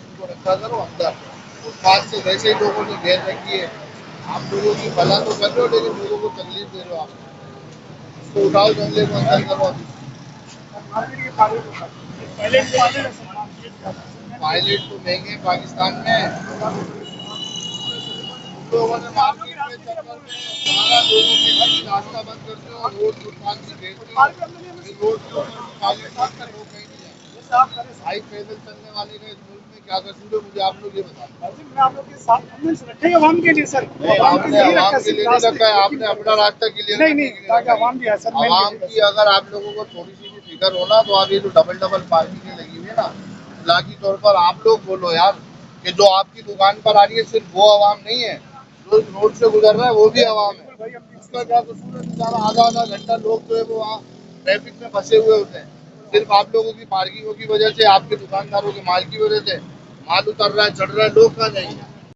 इनको रखा करो अंदर, फुटपाथ से वैसे ही लोगों ने घेर रखी है। आप लोगों की भला तो कर रहे हो, लेकिन लोगों को तकलीफ दे रहे हो आप। इसको उठाओ, जंगले को अंदर करो अभी। पायलट तो महंगे हैं पाकिस्तान में। लोगों ने मार्केट में चक्कर में सारा लोगों के लिए रास्ता बंद कर दिया और रोड फुटपाथ की घेर दी। रोड के ऊपर पायलट बंद कर, लोग कहीं नहीं जाए। भाई पैदल चलने वाले का इस मुल्क में क्या कसूर है, मुझे आप लोग ये बताओ। आप लोग के साथ रखे आवाम के लिए सर, आपने आवाम के लिए नहीं रखा है, आपने अपना रास्ता क्लियर करने के लिए रखा है। आवाम भी है सर। आवाम की अगर आप लोगों को थोड़ी सी भी फिक्र हो ना, तो आप ये जो डबल पार्किंग लगी हुई है ना, इलाकी तौर पर आप लोग बोलो यार कि जो आपकी दुकान पर आ रही है सिर्फ वो आवाम नहीं है, जो रोड से गुजर रहा है वो भी आवाम है। उसका क्या कसूर है? बेचारा आधा आधा घंटा लोग जो है वो वहाँ ट्रैफिक में फंसे हुए होते हैं। सिर्फ आप लोगों की पार्किंगों की वजह से, आपके दुकानदारों के माल की वजह से माल उतर रहा है, चढ़ रहा है, लोग कहाँ जाएंगे?